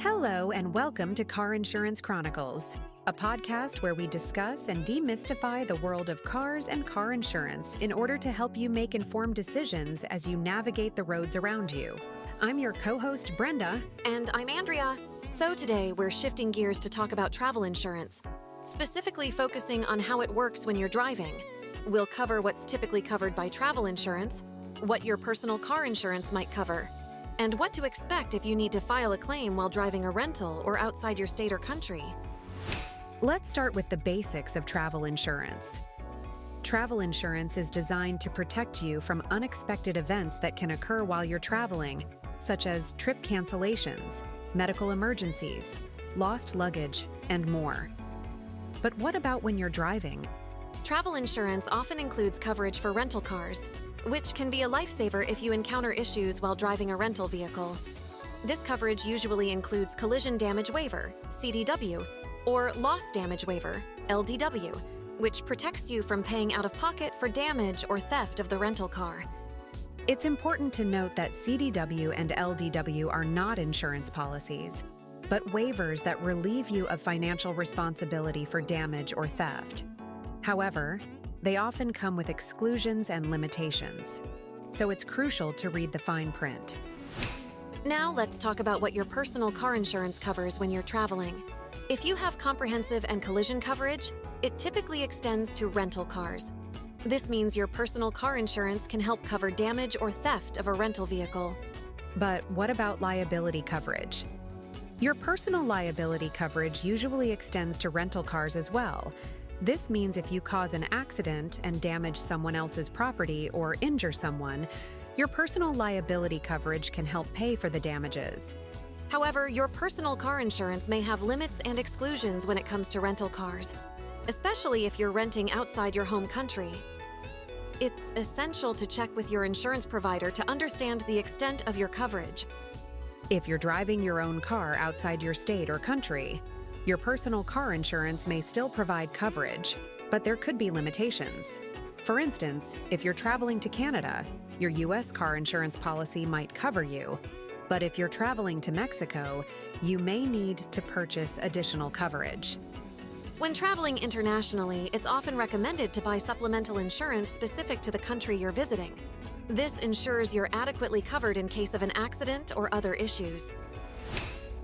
Hello, and welcome to Car Insurance Chronicles, a podcast where we discuss and demystify the world of cars and car insurance in order to help you make informed decisions as you navigate the roads around you. I'm your co-host, Brenda. And I'm Andrea. So today, we're shifting gears to talk about travel insurance, specifically focusing on how it works when you're driving. We'll cover what's typically covered by travel insurance, what your personal car insurance might cover, and what to expect if you need to file a claim while driving a rental or outside your state or country. Let's start with the basics of travel insurance. Travel insurance is designed to protect you from unexpected events that can occur while you're traveling, such as trip cancellations, medical emergencies, lost luggage, and more. But what about when you're driving? Travel insurance often includes coverage for rental cars, which can be a lifesaver if you encounter issues while driving a rental vehicle. This coverage usually includes collision damage waiver, CDW, or loss damage waiver, LDW, which protects you from paying out of pocket for damage or theft of the rental car. It's important to note that CDW and LDW are not insurance policies, but waivers that relieve you of financial responsibility for damage or theft. However, they often come with exclusions and limitations, so it's crucial to read the fine print. Now let's talk about what your personal car insurance covers when you're traveling. If you have comprehensive and collision coverage, it typically extends to rental cars. This means your personal car insurance can help cover damage or theft of a rental vehicle. But what about liability coverage? Your personal liability coverage usually extends to rental cars as well. This means if you cause an accident and damage someone else's property or injure someone, your personal liability coverage can help pay for the damages. However, your personal car insurance may have limits and exclusions when it comes to rental cars, especially if you're renting outside your home country. It's essential to check with your insurance provider to understand the extent of your coverage. If you're driving your own car outside your state or country, your personal car insurance may still provide coverage, but there could be limitations. For instance, if you're traveling to Canada, your U.S. car insurance policy might cover you. But if you're traveling to Mexico, you may need to purchase additional coverage. When traveling internationally, it's often recommended to buy supplemental insurance specific to the country you're visiting. This ensures you're adequately covered in case of an accident or other issues.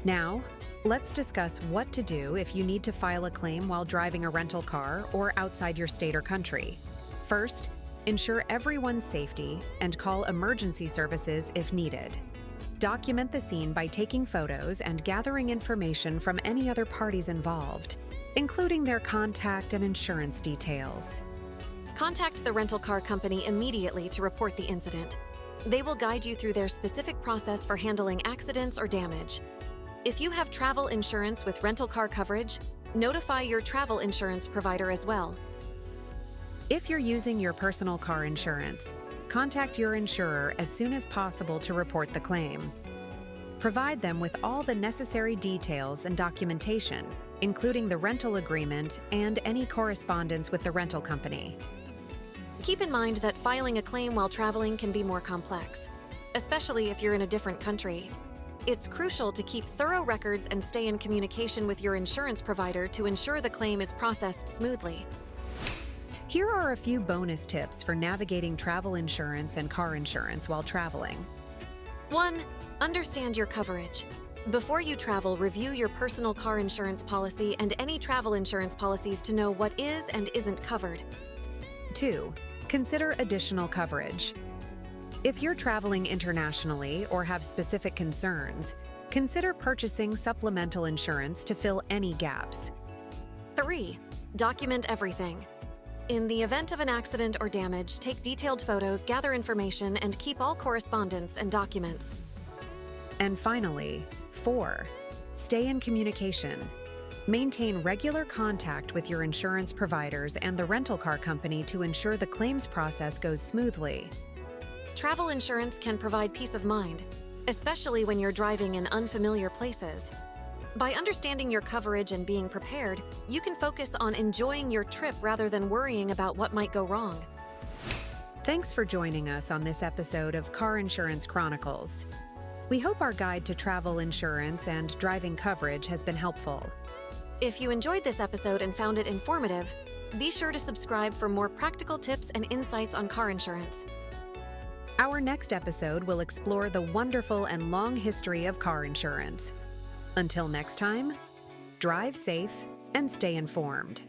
Now, let's discuss what to do if you need to file a claim while driving a rental car or outside your state or country. First, ensure everyone's safety and call emergency services if needed. Document the scene by taking photos and gathering information from any other parties involved, including their contact and insurance details. Contact the rental car company immediately to report the incident. They will guide you through their specific process for handling accidents or damage. If you have travel insurance with rental car coverage, notify your travel insurance provider as well. If you're using your personal car insurance, contact your insurer as soon as possible to report the claim. Provide them with all the necessary details and documentation, including the rental agreement and any correspondence with the rental company. Keep in mind that filing a claim while traveling can be more complex, especially if you're in a different country. It's crucial to keep thorough records and stay in communication with your insurance provider to ensure the claim is processed smoothly. Here are a few bonus tips for navigating travel insurance and car insurance while traveling. 1. Understand your coverage. Before you travel, review your personal car insurance policy and any travel insurance policies to know what is and isn't covered. 2. Consider additional coverage. If you're traveling internationally or have specific concerns, consider purchasing supplemental insurance to fill any gaps. 3. Document everything. In the event of an accident or damage, take detailed photos, gather information, and keep all correspondence and documents. And finally, 4. Stay in communication. Maintain regular contact with your insurance providers and the rental car company to ensure the claims process goes smoothly. Travel insurance can provide peace of mind, especially when you're driving in unfamiliar places. By understanding your coverage and being prepared, you can focus on enjoying your trip rather than worrying about what might go wrong. Thanks for joining us on this episode of Car Insurance Chronicles. We hope our guide to travel insurance and driving coverage has been helpful. If you enjoyed this episode and found it informative, be sure to subscribe for more practical tips and insights on car insurance. Our next episode will explore the wonderful and long history of car insurance. Until next time, drive safe and stay informed.